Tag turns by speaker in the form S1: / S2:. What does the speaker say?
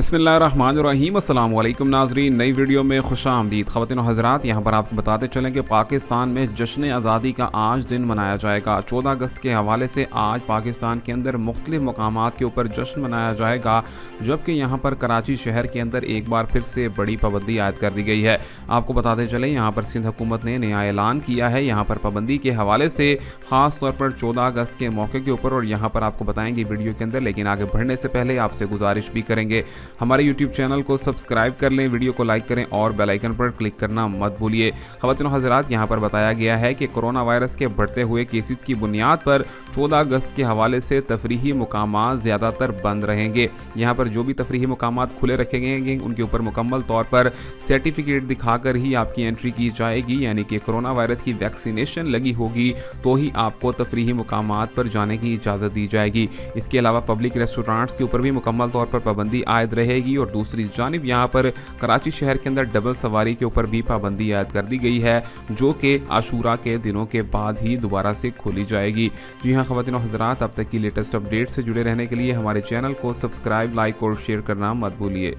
S1: बिस्मिल्लाहिर्रहमानिर्रहीम। अस्सलाम वालेकुम नाज़रीन, नई वीडियो में खुशामदीद। ख़वातीन और हज़रात, यहाँ पर आपको बताते चलें कि पाकिस्तान में जश्न आज़ादी का आज दिन मनाया जाएगा। 14 अगस्त के हवाले से आज पाकिस्तान के अंदर मुख्तलिफ़ मकामात के ऊपर जश्न मनाया जाएगा, जबकि यहाँ पर कराची शहर के अंदर एक बार फिर से बड़ी पाबंदी आयद कर दी गई है। आपको बताते चलें, यहाँ पर सिंध हुकूमत ने नया ऐलान किया है यहाँ पर पाबंदी के हवाले से, ख़ास तौर पर 14 अगस्त के मौके के ऊपर। और यहाँ पर आपको बताएंगे वीडियो के अंदर, लेकिन आगे बढ़ने से पहले आपसे गुजारिश भी करेंगे, हमारे YouTube चैनल को सब्सक्राइब कर लें, वीडियो को लाइक करें और बेल आइकन पर क्लिक करना मत भूलिए। ख़वातीन और हज़रात, यहाँ पर बताया गया है कि कोरोना वायरस के बढ़ते हुए केसेस की बुनियाद पर 14 अगस्त के हवाले से तफरीही मुकामात ज़्यादातर बंद रहेंगे। यहाँ पर जो भी तफरीही मुकामात खुले रखे गए उनके ऊपर मुकम्मल तौर पर सर्टिफिकेट दिखाकर ही आपकी एंट्री की जाएगी, यानी कि कोरोना वायरस की वैक्सीनेशन लगी होगी तो ही आपको तफरीही मुकामात पर जाने की इजाज़त दी जाएगी। इसके अलावा पब्लिक रेस्टोरेंट्स के ऊपर भी मुकम्मल तौर पर पाबंदी आयद रहेगी। और दूसरी जानिब यहाँ पर कराची शहर के अंदर डबल सवारी के ऊपर भी पाबंदी आयद कर दी गई है, जो कि आशूरा के दिनों के बाद ही दोबारा से खोली जाएगी। जी हाँ ख़वातीन और हज़रात, अब तक की लेटेस्ट अपडेट से जुड़े रहने के लिए हमारे चैनल को सब्सक्राइब, लाइक और शेयर करना मत भूलिए।